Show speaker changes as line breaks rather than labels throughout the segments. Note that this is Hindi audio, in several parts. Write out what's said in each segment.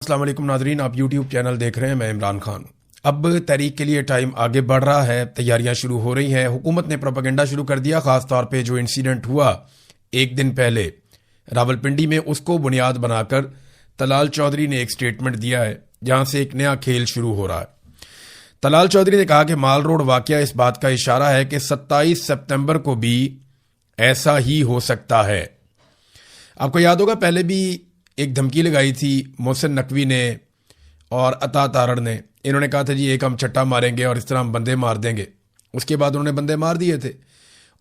अस्सलाम वालेकुम नाजरीन, आप यूट्यूब चैनल देख रहे हैं। मैं इमरान खान। अब तहरीक के लिए टाइम आगे बढ़ रहा है, तैयारियां शुरू हो रही हैं। हुकूमत ने प्रोपेगेंडा शुरू कर दिया। खास तौर पे जो इंसिडेंट हुआ एक दिन पहले रावलपिंडी में, उसको बुनियाद बनाकर तलाल चौधरी ने एक स्टेटमेंट दिया है, जहां से एक नया खेल शुरू हो रहा है। तलाल चौधरी ने कहा कि माल रोड वाकया इस बात का इशारा है कि 27 सितंबर को भी ऐसा ही हो सकता है। आपको याद होगा, पहले भी एक धमकी लगाई थी मोहसिन नकवी ने और अता तारड़ ने। इन्होंने कहा था जी एक हम छट्टा मारेंगे और इस तरह हम बंदे मार देंगे। उसके बाद उन्होंने बंदे मार दिए थे।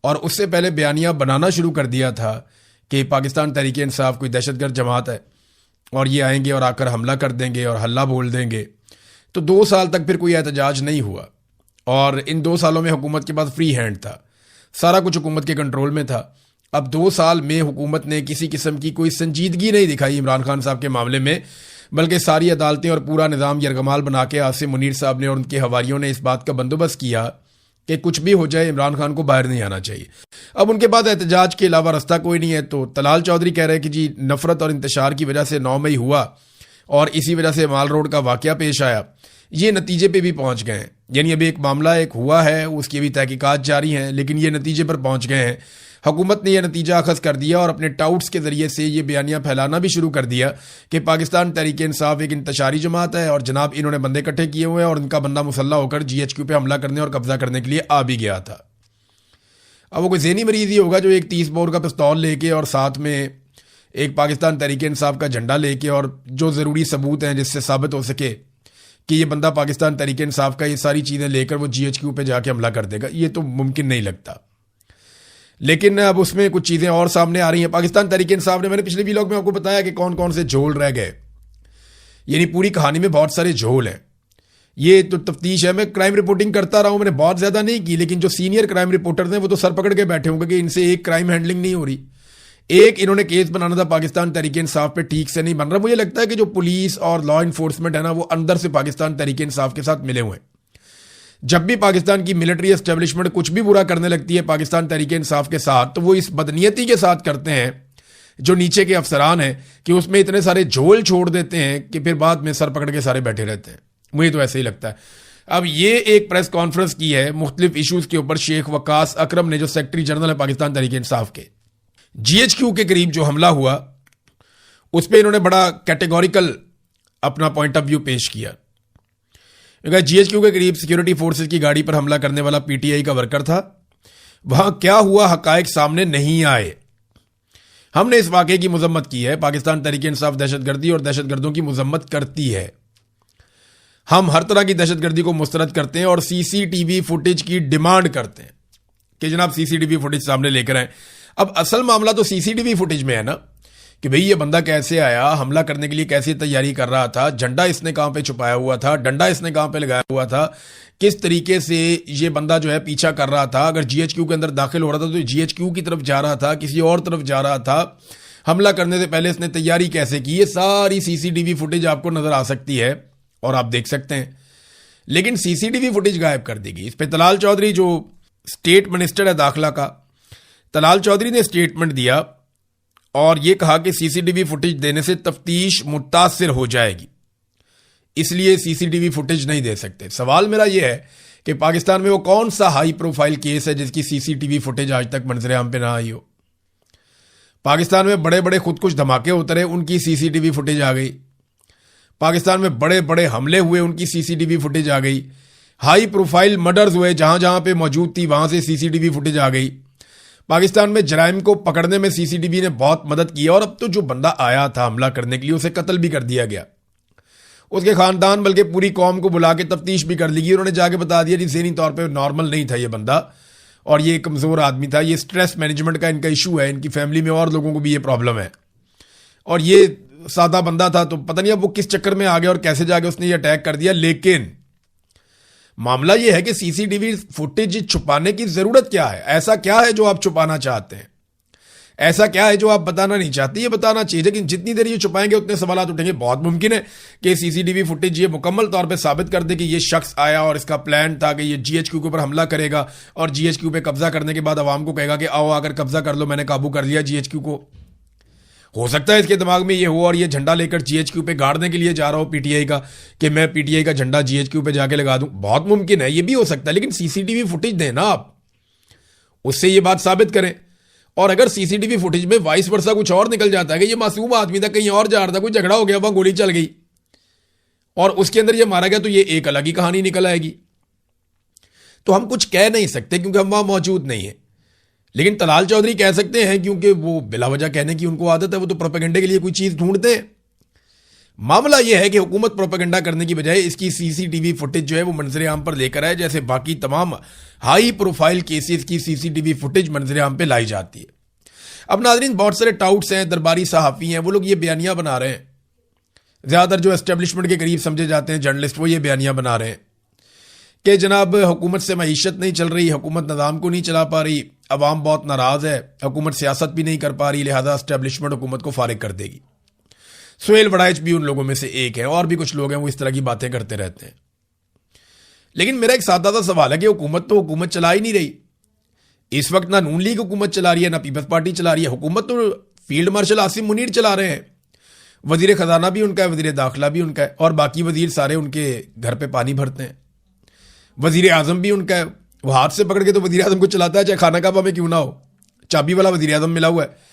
और उससे पहले बयानिया बनाना शुरू कर दिया था कि पाकिस्तान तहरीक इंसाफ कोई दहशतगर्द जमात है और ये आएंगे और आकर हमला कर देंगे और हल्ला बोल देंगे। तो 2 साल तक फिर कोई एहतजाज नहीं हुआ और इन 2 सालों में हुकूमत के पास फ्री हैंड था, सारा कुछ हुकूमत के कंट्रोल में था। अब 2 साल में हुकूमत ने किसी किस्म की कोई संजीदगी नहीं दिखाई इमरान खान साहब के मामले में, बल्कि सारी अदालतें और पूरा निज़ाम यरगमाल बना के आसिम मुनीर साहब ने और उनके हवारियों ने इस बात का बंदोबस्त किया कि कुछ भी हो जाए इमरान खान को बाहर नहीं आना चाहिए। अब उनके बाद एहतजाज के अलावा रास्ता कोई नहीं है। तो तलाल चौधरी कह रहे हैं कि जी नफरत और इंतशार की वजह से 9 मई हुआ और इसी वजह से माल रोड का वाकया पेश आया। ये नतीजे पे भी पहुंच गए हैं, यानी अभी एक मामला एक हुआ है, उसकी अभी तहकीकात जारी हैं, लेकिन ये नतीजे पर पहुंच गए हैं। हुकूमत ने यह नतीजा अखज़ कर दिया और अपने टाउट्स के जरिए से ये बयानियां फैलाना भी शुरू कर दिया कि पाकिस्तान तहरीक इंसाफ एक इंतशारी जमात है और जनाब इन्होंने बंदे इकट्ठे किए हुए हैं और इनका बंदा मुसल्ला होकर GHQ पे हमला करने और कब्जा करने के लिए आ भी गया था। अब वो कोई ज़हनी मरीज ही होगा जो एक 30 बोर का पिस्तौल लेके और साथ में एक पाकिस्तान तहरीक इंसाफ का झंडा लेके और जो ज़रूरी सबूत हैं जिससे साबित हो सके कि ये बंदा पाकिस्तान तहरीक इंसाफ का, ये सारी चीज़ें लेकर वो GHQ पे जाके हमला कर देगा। ये तो मुमकिन नहीं लगता। लेकिन अब उसमें कुछ चीज़ें और सामने आ रही हैं। पाकिस्तान तहरीक इंसाफ ने, मैंने पिछले वीलॉग में आपको बताया कि कौन कौन से झोल रह गए, यानी पूरी कहानी में बहुत सारे झोल हैं। ये तो तफ्तीश है। मैं क्राइम रिपोर्टिंग करता रहा हूं, मैंने बहुत ज़्यादा नहीं की, लेकिन जो सीनियर क्राइम रिपोर्टर्स हैं वो तो सर पकड़ के बैठे होंगे कि इनसे एक क्राइम हैंडलिंग नहीं हो रही। एक इन्होंने केस बनाना था पाकिस्तान तहरीक इंसाफ पे, ठीक से नहीं बन रहा। मुझे लगता है कि जो पुलिस और लॉ इन्फोर्समेंट है ना, वो अंदर से पाकिस्तान तहरीक इंसाफ के साथ मिले हुए हैं। जब भी पाकिस्तान की मिलिट्री एस्टेब्लिशमेंट कुछ भी बुरा करने लगती है पाकिस्तान तहरीक इंसाफ के साथ, तो वो इस बदनीयती के साथ करते हैं जो नीचे के अफसरान हैं कि उसमें इतने सारे झोल छोड़ देते हैं कि फिर बाद में सर पकड़ के सारे बैठे रहते हैं। मुझे तो ऐसे ही लगता है। अब ये एक प्रेस कॉन्फ्रेंस की है मुख्तलिफ इशूज के ऊपर शेख वकास अकरम ने, जो सेक्रेटरी जनरल है पाकिस्तान तहरीक इंसाफ के। GHQ के करीब जो हमला हुआ उस पर इन्होंने बड़ा कैटेगोरिकल अपना पॉइंट ऑफ व्यू पेश किया। GHQ के करीब सिक्योरिटी फोर्सेस की गाड़ी पर हमला करने वाला PTI का वर्कर था। वहां क्या हुआ हकायक सामने नहीं आए। हमने इस वाकये की मजम्मत की है। पाकिस्तान तहरीक इंसाफ दहशतगर्दी और दहशतगर्दों की मजम्मत करती है। हम हर तरह की दहशतगर्दी को मुस्तरद करते हैं और CCTV फुटेज की डिमांड करते हैं कि जनाब CCTV फुटेज सामने लेकर आए। अब असल मामला तो CCTV फुटेज में है ना, कि भाई ये बंदा कैसे आया, हमला करने के लिए कैसे तैयारी कर रहा था, झंडा इसने कहां पे छुपाया हुआ था, डंडा इसने कहां पे लगाया हुआ था, किस तरीके से ये बंदा जो है पीछा कर रहा था। अगर GHQ के अंदर दाखिल हो रहा था तो GHQ की तरफ जा रहा था, किसी और तरफ जा रहा था, हमला करने से पहले इसने तैयारी कैसे की, ये सारी CCTV फुटेज आपको नजर आ सकती है और आप देख सकते हैं। लेकिन CCTV फुटेज गायब कर दी गई। इस पर तलाल चौधरी जो स्टेट मिनिस्टर है दाखिला का, तलाल चौधरी ने स्टेटमेंट दिया और यह कहा कि CCTV फुटेज देने से तफ्तीश मुतासिर हो जाएगी, इसलिए CCTV फुटेज नहीं दे सकते। सवाल मेरा यह है कि पाकिस्तान में वो कौन सा हाई प्रोफाइल केस है जिसकी CCTV फुटेज आज तक मंजर आम पे ना आई हो। पाकिस्तान में बड़े बड़े खुदकुश धमाके होते रहे, उनकी CCTV फुटेज आ गई। पाकिस्तान में बड़े बड़े हमले हुए, उनकी CCTV फुटेज आ गई। हाई प्रोफाइल मर्डर्स हुए, जहां जहां पे मौजूद थी वहां से CCTV फुटेज आ गई। पाकिस्तान में जराइम को पकड़ने में CCTV ने बहुत मदद की और अब तो जो बंदा आया था हमला करने के लिए उसे कत्ल भी कर दिया गया। उसके खानदान बल्कि पूरी कौम को बुला के तफ्तीश भी कर ली गई। उन्होंने जाके बता दिया जी ज़हनी तौर पे नॉर्मल नहीं था ये बंदा और ये कमज़ोर आदमी था, ये स्ट्रेस मैनेजमेंट का इनका इशू है, इनकी फैमिली में और लोगों को भी ये प्रॉब्लम है और ये सादा बंदा था। तो पता नहीं अब वो किस चक्कर में आ गया और कैसे जाके उसने ये अटैक कर दिया। लेकिन मामला यह है कि CCTV फुटेज छुपाने की जरूरत क्या है? ऐसा क्या है जो आप छुपाना चाहते हैं? ऐसा क्या है जो आप बताना नहीं चाहते? ये बताना चाहिए, लेकिन जितनी देर ये छुपाएंगे उतने सवाल उठेंगे। बहुत मुमकिन है कि CCTV फुटेज ये मुकम्मल तौर पे साबित कर दे कि ये शख्स आया और इसका प्लान था कि ये GHQ के ऊपर हमला करेगा और GHQ पे कब्जा करने के बाद आवाम को कहेगा कि आओ आकर कब्जा कर लो, मैंने काबू कर लिया GHQ को। हो सकता है इसके दिमाग में ये हो और ये झंडा लेकर जीएचक्यू पे गाड़ने के लिए जा रहा हो पीटीआई का, कि मैं पीटीआई का झंडा जीएचक्यू पे जाके लगा दूं। बहुत मुमकिन है, ये भी हो सकता है, लेकिन सीसीटीवी फुटेज दें ना आप, उससे ये बात साबित करें। और अगर सीसीटीवी फुटेज में वाइस वर्सा कुछ और निकल जाता है कि ये मासूम आदमी था, कहीं और जा रहा था, कोई झगड़ा हो गया, वहां गोली चल गई और उसके अंदर ये मारा गया, तो ये एक अलग ही कहानी निकल आएगी। तो हम कुछ कह नहीं सकते क्योंकि हम वहां मौजूद नहीं है। लेकिन तलाल चौधरी कह सकते हैं क्योंकि वो बिला वजह कहने की उनको आदत है, वो तो प्रोपेगेंडे के लिए कोई चीज ढूंढते हैं। मामला यह है कि हुकूमत प्रोपेगेंडा करने की बजाय इसकी सीसीटीवी फुटेज जो है वो मंजर आम पर लेकर आए, जैसे बाकी तमाम हाई प्रोफाइल केसेस की सीसीटीवी फुटेज मंजर आम पे लाई जाती है। अब नाजरीन, बहुत सारे टाउट्स हैं, दरबारी सहाफ़ी हैं, वो लोग ये बयानियां बना रहे हैं, ज्यादातर जो एस्टेब्लिशमेंट के करीब समझे जाते हैं जर्नलिस्ट, वो ये बयानियां बना रहे हैं कि जनाब हुकूमत से मईशत नहीं चल रही, हुकूमत निज़ाम को नहीं चला पा रही, अवाम बहुत नाराज है, हुकूमत सियासत भी नहीं कर पा रही, लिहाजा एस्टेब्लिशमेंट हुकूमत को फारिग कर देगी। सुहेल वड़ाइच भी उन लोगों में से एक है, और भी कुछ लोग हैं वो इस तरह की बातें करते रहते हैं। लेकिन मेरा एक सादा सा सवाल है कि हुकूमत तो हुकूमत चला ही नहीं रही। इस वक्त ना नून लीग हुकूमत चला रही है, ना पीपल्स पार्टी चला रही है, हुकूमत तो फील्ड मार्शल आसिम मुनीर चला रहे हैं। वजीर खजाना भी उनका है, वजीर दाखिला भी उनका है, और बाकी वजीर सारे उनके घर पे पानी भरते हैं। वजीर आजम भी उनका है, वो हाथ से पकड़ के तो वजीर आजम को चलाता है, चाहे खाना काबा में क्यों ना हो, चाबी वाला वजीर आजम मिला हुआ है।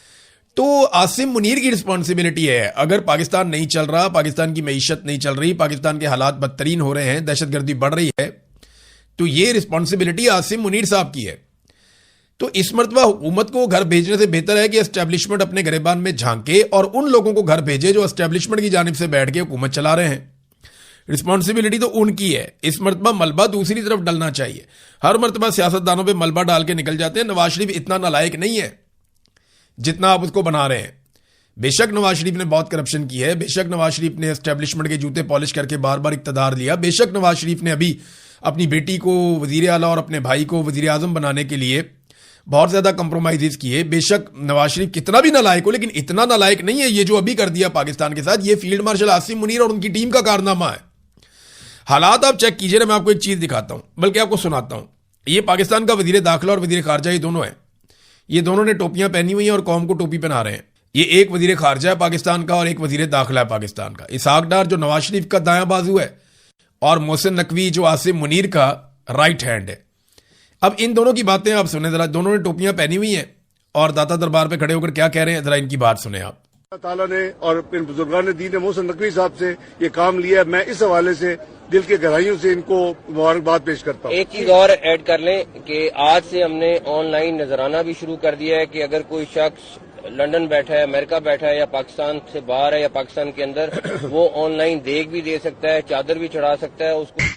तो आसिम मुनीर की रिस्पॉन्सिबिलिटी है, अगर पाकिस्तान नहीं चल रहा, पाकिस्तान की मईशत नहीं चल रही, पाकिस्तान के हालात बदतरीन हो रहे हैं, दहशतगर्दी बढ़ रही है, तो ये रिस्पॉन्सिबिलिटी आसिम मुनीर साहब की है। तो इस मरतबा हुकूमत को घर भेजने से बेहतर है कि एस्टेब्लिशमेंट अपने गिरेबान में झांके और उन लोगों को घर भेजे जो एस्टेब्लिशमेंट की जानिब से बैठ के हुकूमत चला रहे हैं। रिस्पॉन्सिबिलिटी तो उनकी है। इस मरतबा मलबा दूसरी तरफ डलना चाहिए। हर मरतबा सियासतदानों पे मलबा डाल के निकल जाते हैं। नवाज शरीफ इतना नालायक नहीं है जितना आप उसको बना रहे हैं। बेशक नवाज शरीफ ने बहुत करप्शन की है, बेशक नवाज शरीफ ने एस्टेब्लिशमेंट के जूते पॉलिश करके बार बार इक्तदार लिया, बेशक नवाज शरीफ ने अभी अपनी बेटी को वजीर आला और अपने भाई को वजीर आजम बनाने के लिए बहुत ज्यादा कंप्रोमाइजेस किए। बेशक नवाज शरीफ कितना भी नालायक हो, लेकिन इतना नालायक नहीं है ये जो अभी कर दिया पाकिस्तान के साथ। ये फील्ड मार्शल आसिम मुनीर और उनकी टीम का कारनामा है। हालात आप चेक कीजिए ना, मैं आपको एक चीज दिखाता हूं, बल्कि आपको सुनाता हूं। ये पाकिस्तान का वजीर दाखिला और वजीर खारजा ये दोनों हैं। ये दोनों ने टोपियां पहनी हुई हैं और कौम को टोपी पहना रहे हैं। ये एक वजीर खारजा है पाकिस्तान का और एक वजीर दाखिला है पाकिस्तान का। इसहाक डार जो नवाज शरीफ का दायां बाजू है और मोहसिन नकवी जो आसिम मुनीर का राइट हैंड है। अब इन दोनों की बातें आप सुने जरा। दोनों ने टोपियां पहनी हुई हैं और दाता दरबार पे खड़े होकर क्या कह रहे हैं, जरा इनकी बात सुने आप।
अल्लाह ताला ने और इन बुजुर्गान दीन ने मोहसिन नकवी साहब से ये काम लिया है। मैं इस हवाले से दिल के गहराइयों से इनको मुबारकबाद पेश करता हूँ।
एक चीज और ऐड कर लें कि आज से हमने ऑनलाइन नजराना भी शुरू कर दिया है कि अगर कोई शख्स लंदन बैठा है, अमेरिका बैठा है या पाकिस्तान से बाहर है या पाकिस्तान के अंदर, वो ऑनलाइन देख भी दे सकता है, चादर भी चढ़ा सकता है उसको।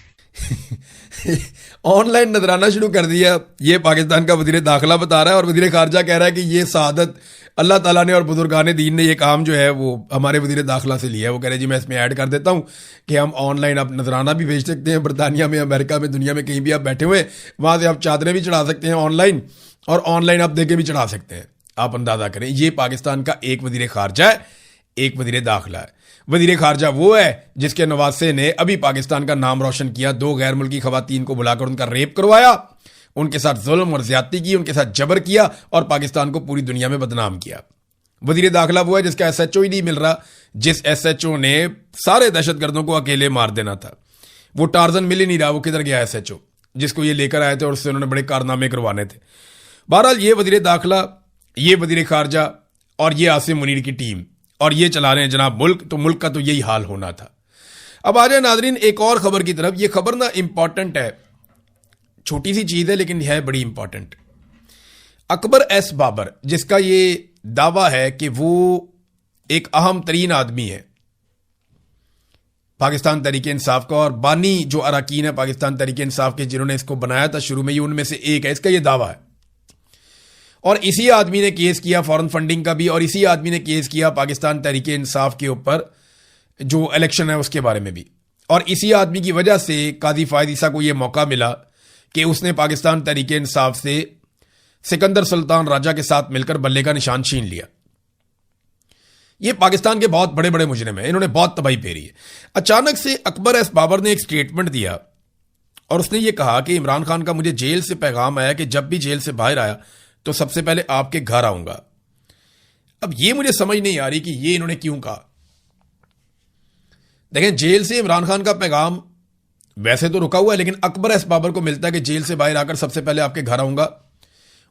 ऑनलाइन नजराना शुरू कर दिया, ये पाकिस्तान का वजीर दाखिला बता रहा है और वजीर खारजा कह रहा है कि ये सादत अल्लाह ताला ने और बुजुर्गान दीन ने ये काम जो है वो हमारे वजीर दाखिला से लिया है। वो कह रहे जी मैं इसमें ऐड कर देता हूं कि हम ऑनलाइन आप नजराना भी भेज सकते हैं, बरतानिया में, अमेरिका में, दुनिया में कहीं भी आप बैठे हुए वहां से आप चादरें भी चढ़ा सकते हैं ऑनलाइन, और ऑनलाइन आप देखे भी चढ़ा सकते हैं। आप अंदाजा करें, ये पाकिस्तान का एक वजीर खारजा है, एक वजीर दाखिला है। वजीर खारजा वो है जिसके नवासे ने अभी पाकिस्तान का नाम रोशन किया, 2 गैर मुल्की खवातीन को बुलाकर उनका रेप करवाया, उनके साथ जुल्म और ज्यादती की, उनके साथ जबर किया और पाकिस्तान को पूरी दुनिया में बदनाम किया। वजीर दाखिला वो है जिसका एसएचओ ही नहीं मिल रहा, जिस एसएचओ ने सारे दहशतगर्दों को अकेले मार देना था। वो टार्जन मिल ही नहीं रहा, वो किधर गया एसएचओ जिसको ये लेकर आए थे और उससे उन्होंने बड़े कारनामे करवाने थे। बहरहाल ये वजीर दाखिला, ये वजीर खारजा और ये आसिम मुनीर की टीम, और ये चला रहे हैं जनाब मुल्क। तो मुल्क का तो यही हाल होना था। अब आ जाए नाजरीन एक और खबर की तरफ। ये खबर ना इंपॉर्टेंट है, छोटी सी चीज है लेकिन है बड़ी इंपॉर्टेंट। अकबर एस बाबर, जिसका ये दावा है कि वो एक अहम तरीन आदमी है पाकिस्तान तहरीके इंसाफ का, और बानी जो अरकान है पाकिस्तान तहरीके इंसाफ के जिन्होंने इसको बनाया था शुरू में, ये उनमें से एक है, इसका ये दावा है। और इसी आदमी ने केस किया फॉरेन फंडिंग का भी, और इसी आदमी ने केस किया पाकिस्तान तहरीके इंसाफ के ऊपर जो इलेक्शन है उसके बारे में भी। और इसी आदमी की वजह से काजी फायद ईसा को यह मौका मिला कि उसने पाकिस्तान तहरीके इंसाफ से सिकंदर सुल्तान राजा के साथ मिलकर बल्ले का निशान छीन लिया। ये पाकिस्तान के बहुत बड़े बड़े मुजरिम हैं, इन्होंने बहुत तबाही फेरी है। अचानक से अकबर एस बाबर ने एक स्टेटमेंट दिया और उसने ये कहा कि इमरान खान का मुझे जेल से पैगाम आया कि जब भी जेल से बाहर आया तो सबसे पहले आपके घर आऊंगा। अब ये मुझे समझ नहीं आ रही कि ये इन्होंने क्यों कहा। देखें, जेल से इमरान खान का पैगाम वैसे तो रुका हुआ है, लेकिन अकबर एस बाबर को मिलता है कि जेल से बाहर आकर सबसे पहले आपके घर आऊंगा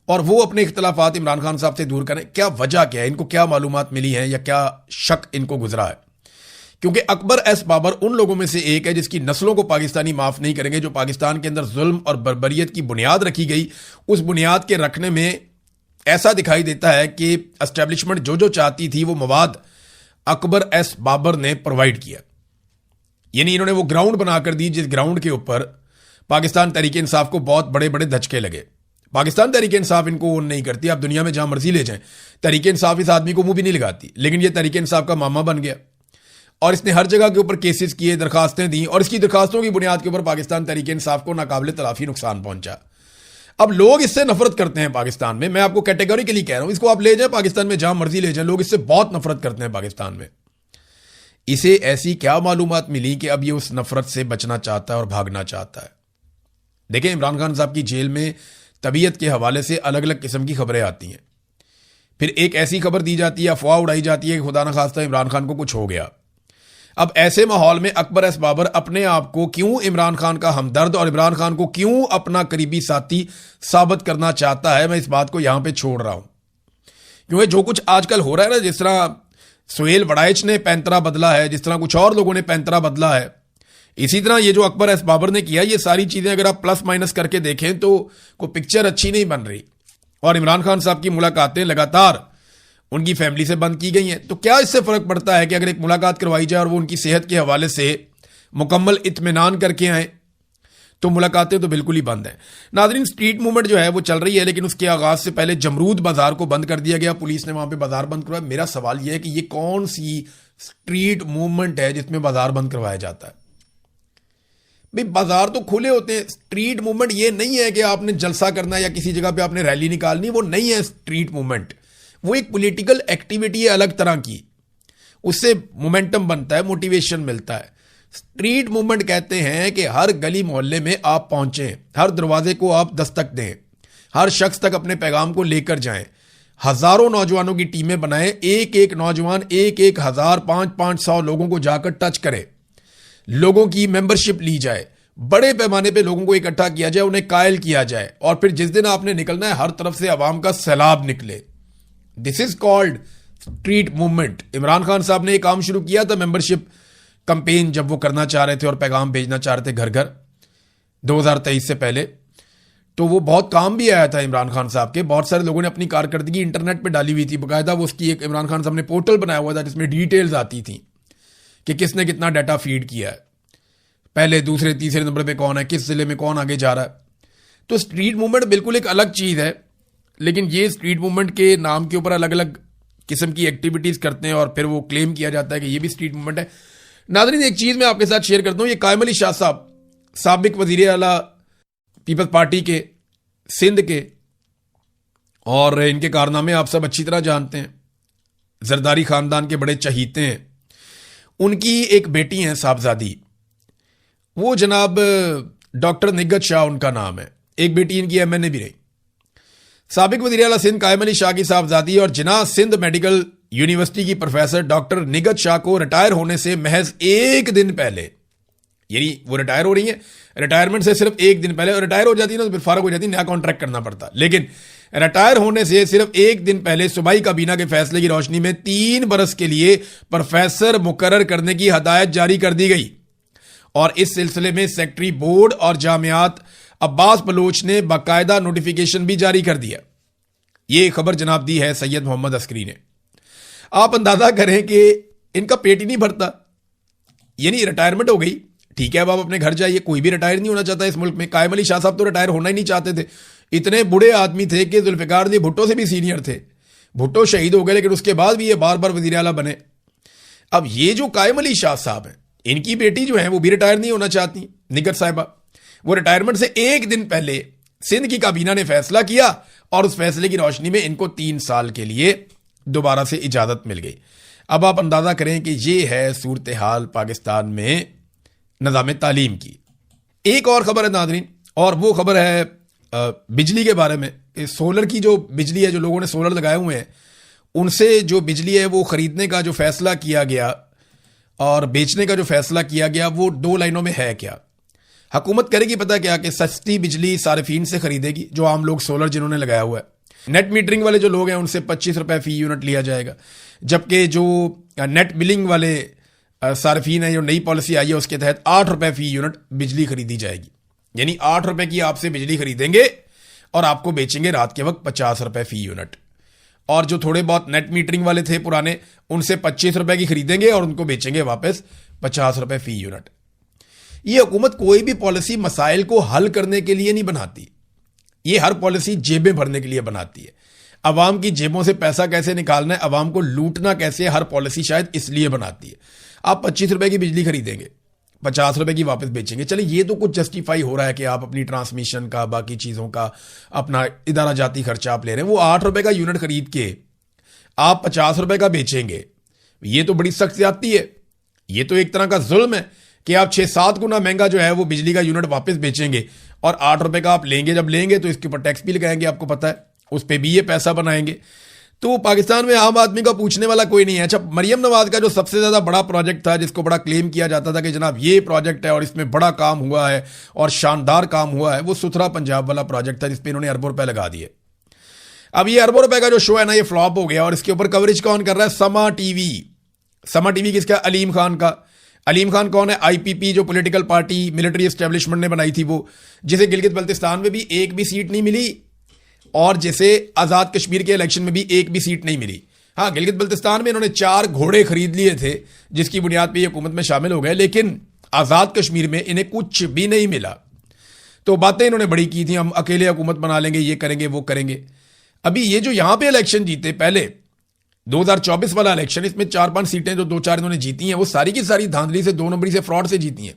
और वो अपने इख्तलाफात इमरान खान साहब से दूर करें। क्या वजह क्या है, इनको क्या मालूमात मिली है या क्या शक इनको गुजरा है? क्योंकि अकबर एस बाबर उन लोगों में से एक है जिसकी नस्लों को पाकिस्तानी माफ नहीं करेंगे। जो पाकिस्तान के अंदर जुल्म और बर्बरियत की बुनियाद रखी गई, उस बुनियाद के रखने में ऐसा दिखाई देता है कि एस्टेब्लिशमेंट जो जो चाहती थी वो मवाद अकबर एस बाबर ने प्रोवाइड किया। यानी इन्होंने वो ग्राउंड बनाकर दी जिस ग्राउंड के ऊपर पाकिस्तान तहरीक इंसाफ को बहुत बड़े बड़े धचके लगे। पाकिस्तान तहरीक इंसाफ इनको ओन नहीं करती, आप दुनिया में जहां मर्जी ले जाएं, तहरीक इंसाफ इस आदमी को मुंह भी नहीं लगाती, लेकिन ये तहरीक इंसाफ का मामा बन गया और इसने हर जगह के ऊपर केसेस किए, दरखास्तें दी और इसकी दरखास्तों की बुनियाद के ऊपर पाकिस्तान तहरीक इंसाफ को नाकाबिले तलाफी नुकसान पहुंचा। अब लोग इससे नफरत करते हैं पाकिस्तान में, मैं आपको कैटेगोरिकली कह रहा हूं, इसको आप ले जाएं पाकिस्तान में जहां मर्जी ले जाएं, लोग इससे बहुत नफरत करते हैं पाकिस्तान में। इसे ऐसी क्या मालूमात मिली कि अब ये उस नफरत से बचना चाहता है और भागना चाहता है? देखें, इमरान खान साहब की जेल में तबीयत के हवाले से अलग अलग किस्म की खबरें आती हैं। फिर एक ऐसी खबर दी जाती है, अफवाह उड़ाई जाती है कि खुदा न खास्ता इमरान खान को कुछ हो गया। अब ऐसे माहौल में अकबर एस बाबर अपने आप को क्यों इमरान खान का हमदर्द और इमरान खान को क्यों अपना करीबी साथी साबित करना चाहता है, मैं इस बात को यहां पे छोड़ रहा हूं। क्योंकि जो कुछ आजकल हो रहा है ना, जिस तरह सुहेल वड़ाइच ने पैंतरा बदला है, जिस तरह कुछ और लोगों ने पैंतरा बदला है, इसी तरह ये जो अकबर एस बाबर ने किया, ये सारी चीजें अगर आप प्लस माइनस करके देखें तो कोई पिक्चर अच्छी नहीं बन रही। और इमरान खान साहब की मुलाकातें लगातार उनकी फैमिली से बंद की गई हैं। तो क्या इससे फर्क पड़ता है कि अगर एक मुलाकात करवाई जाए और वो उनकी सेहत के हवाले से मुकम्मल इत्मीनान करके आए, तो मुलाकातें तो बिल्कुल ही बंद हैं। नाज़रीन, स्ट्रीट मूवमेंट जो है वो चल रही है, लेकिन उसके आगाज से पहले जमरूद बाजार को बंद कर दिया गया, पुलिस ने वहां पे बाजार बंद करवाया। मेरा सवाल यह है कि ये कौन सी स्ट्रीट मूवमेंट है जिसमें बाजार बंद करवाया जाता है? भाई, बाजार तो खुले होते हैं। स्ट्रीट मूवमेंट ये नहीं है कि आपने जलसा करना है या किसी जगह पे आपने रैली निकालनी, वो नहीं है स्ट्रीट मूवमेंट। वो एक पॉलिटिकल एक्टिविटी है अलग तरह की, उससे मोमेंटम बनता है, मोटिवेशन मिलता है। स्ट्रीट मूवमेंट कहते हैं कि हर गली मोहल्ले में आप पहुंचें, हर दरवाजे को आप दस्तक दें, हर शख्स तक अपने पैगाम को लेकर जाएं, हजारों नौजवानों की टीमें बनाएं, एक एक नौजवान 1,000, 500 लोगों को जाकर टच करे, लोगों की मेंबरशिप ली जाए, बड़े पैमाने पे लोगों को इकट्ठा किया जाए, उन्हें कायल किया जाए और फिर जिस दिन आपने निकलना है हर तरफ से आवाम का सैलाब निकले। This is called street movement. Imran Khan साहब ने एक काम शुरू किया था, मेंबरशिप कैंपेन, जब वो करना चाह रहे थे और पैगाम भेजना चाह रहे थे घर घर 2023 से पहले, तो वो बहुत काम भी आया था इमरान खान साहब के। बहुत सारे लोगों ने अपनी कारकर्दगी इंटरनेट पे डाली हुई थी, बाकायदा वो उसकी एक इमरान खान साहब ने पोर्टल बनाया हुआ था जिसमें डिटेल्स आती थी कि किसने कितना डाटा फीड किया है, पहले दूसरे तीसरे नंबर पे कौन है, किस जिले में कौन आगे जा रहा है। तो स्ट्रीट मूवमेंट बिल्कुल एक अलग चीज है, लेकिन ये स्ट्रीट मूवमेंट के नाम के ऊपर अलग अलग किस्म की एक्टिविटीज करते हैं और फिर वो क्लेम किया जाता है कि ये भी स्ट्रीट मूवमेंट है। नाज़रीन, एक चीज मैं आपके साथ शेयर करता हूं, ये कायम अली शाह साहब, साबिक वजीर आला पीपल्स पार्टी के सिंध के, और इनके कारनामे आप सब अच्छी तरह जानते हैं, जरदारी खानदान के बड़े चहीते हैं। उनकी एक बेटी है साहबजादी, वो जनाब डॉक्टर निगत शाह उनका नाम है, एक बेटी इनकी MNA भी रही। साबिक वज़ीर आला सिंध कायम अली शाह की साहबजादी और जिना सिंध मेडिकल यूनिवर्सिटी की प्रोफेसर डॉक्टर निगत शाह को रिटायर होने से महज एक दिन पहले, यानी वो रिटायर हो रही है, रिटायरमेंट से सिर्फ एक दिन पहले, रिटायर हो जाती है ना तो फिर फारग हो जाती है, नया कॉन्ट्रैक्ट करना पड़ता, लेकिन रिटायर होने से सिर्फ एक दिन पहले सूबाई काबीना के फैसले की रोशनी में 3 बरस के लिए प्रोफेसर मुकर्रर करने की हदायत जारी कर दी गई। और इस सिलसिले में सेक्रेटरी बोर्ड और जामियात अब्बास बलोच ने बाकायदा नोटिफिकेशन भी जारी कर दिया। यह खबर जनाब दी है सैयद मोहम्मद अस्करी ने। आप अंदाजा करें कि इनका पेट ही नहीं भरता, यानी रिटायरमेंट हो गई, ठीक है, अब आप अपने घर जाइए, कोई भी रिटायर नहीं होना चाहता इस मुल्क में। कायम अली शाह साहब तो रिटायर होना ही नहीं चाहते थे, इतने बुढ़े आदमी थे कि जुल्फिकार अली भुट्टो से भी सीनियर थे। भुट्टो शहीद हो गए, लेकिन उसके बाद भी ये बार बार वजीर आला बने। अब ये जो कायम अली शाह साहब हैं, इनकी बेटी जो है वो भी रिटायर नहीं होना चाहती, निगत साहिबा। वो रिटायरमेंट से एक दिन पहले सिंध की काबीना ने फैसला किया और उस फैसले की रोशनी में इनको 3 साल के लिए दोबारा से इजाजत मिल गई। अब आप अंदाजा करें कि ये है सूरत हाल पाकिस्तान में निज़ाम तालीम की। एक और खबर है नाज़रीन, और वो खबर है बिजली के बारे में। सोलर की जो बिजली है, जो लोगों ने सोलर लगाए हुए हैं, उनसे जो बिजली है वो खरीदने का जो फैसला किया गया और बेचने का जो फैसला किया गया वो 2 लाइनों में है क्या? हुकूमत करेगी पता क्या कि सस्ती बिजली सार्फिन से खरीदेगी, जो आम लोग सोलर जिन्होंने लगाया हुआ है। नेट मीटरिंग वाले जो लोग हैं उनसे 25 रुपए फी यूनिट लिया जाएगा, जबकि जो नेट बिलिंग वाले सार्फिन है, जो नई पॉलिसी आई है उसके तहत 8 रुपए फी यूनिट बिजली खरीदी जाएगी। यानी 8 रुपए की आपसे बिजली खरीदेंगे और आपको बेचेंगे रात के वक्त 50 रुपए फी यूनिट। और जो थोड़े बहुत नेट मीटरिंग वाले थे पुराने, उनसे 25 रुपए की खरीदेंगे और उनको बेचेंगे वापस 50 रुपए फी यूनिट। ये हुकूमत कोई भी पॉलिसी मसाइल को हल करने के लिए नहीं बनाती, ये हर पॉलिसी जेबें भरने के लिए बनाती है। अवाम की जेबों से पैसा कैसे निकालना है, अवाम को लूटना कैसे है, हर पॉलिसी शायद इसलिए बनाती है। आप 25 रुपए की बिजली खरीदेंगे, 50 रुपए की वापस बेचेंगे। चलिए ये तो कुछ जस्टिफाई हो रहा है कि आप अपनी ट्रांसमिशन का, बाकी चीजों का, अपना इदारा जाती खर्चा आप ले रहे हैं। वो 8 रुपए का यूनिट खरीद के आप 50 रुपए का बेचेंगे, ये तो बड़ी सख्त ज्यादती है। ये तो एक तरह का जुल्म है कि आप 6-7 गुना महंगा जो है वो बिजली का यूनिट वापस बेचेंगे और 8 रुपए का आप लेंगे। जब लेंगे तो इसके ऊपर टैक्स भी लगाएंगे, आपको पता है, उस पर भी ये पैसा बनाएंगे। तो पाकिस्तान में आम आदमी का पूछने वाला कोई नहीं है। अच्छा, मरियम नवाज का जो सबसे ज्यादा बड़ा प्रोजेक्ट था, जिसको बड़ा क्लेम किया जाता था कि जनाब ये प्रोजेक्ट है और इसमें बड़ा काम हुआ है और शानदार काम हुआ है, वो सुथरा पंजाब वाला प्रोजेक्ट था जिसपे इन्होंने अरबों रुपए लगा दिए। अब ये अरबों रुपए का जो शो है ना, ये फ्लॉप हो गया और इसके ऊपर कवरेज कौन कर रहा है? समा टीवी। समा टीवी किसका? अलीम खान का। अलीम खान कौन है? आईपीपी, जो पॉलिटिकल पार्टी मिलिट्री एस्टेब्लिशमेंट ने बनाई थी, वो जिसे गिलगित बल्तिस्तान में भी एक भी सीट नहीं मिली और जिसे आजाद कश्मीर के इलेक्शन में भी एक भी सीट नहीं मिली। हाँ, गिलगित बल्तिस्तान में इन्होंने 4 घोड़े खरीद लिए थे जिसकी बुनियाद पर ये हुकूमत में शामिल हो गए, लेकिन आजाद कश्मीर में इन्हें कुछ भी नहीं मिला। तो बातें इन्होंने बड़ी की थी, हम अकेले हुकूमत बना लेंगे, ये करेंगे वो करेंगे। अभी ये जो यहां पे इलेक्शन जीते, पहले 2024 वाला इलेक्शन, इसमें 4-5 सीटें जो 2-4 इन्होंने जीती हैं, वो सारी की सारी धांधली से, 2 नंबरी से, फ्रॉड से जीती हैं।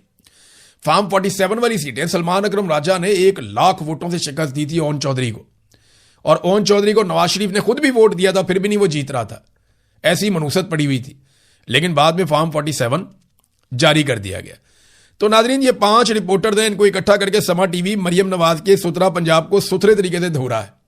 फार्म 47 वाली सीटें सलमान अकरम राजा ने 1 लाख वोटों से शिकस्त दी थी ओन चौधरी को, और ओन चौधरी को नवाज शरीफ ने खुद भी वोट दिया था, फिर भी नहीं वो जीत रहा था। ऐसी मनूसत पड़ी हुई थी, लेकिन बाद में फार्म 47 जारी कर दिया गया। तो नाजरीन, ये 5 रिपोर्टर हैं, इनको इकट्ठा करके समा टीवी मरियम नवाज के सुथरा पंजाब को सुथरे तरीके से धो रहा है।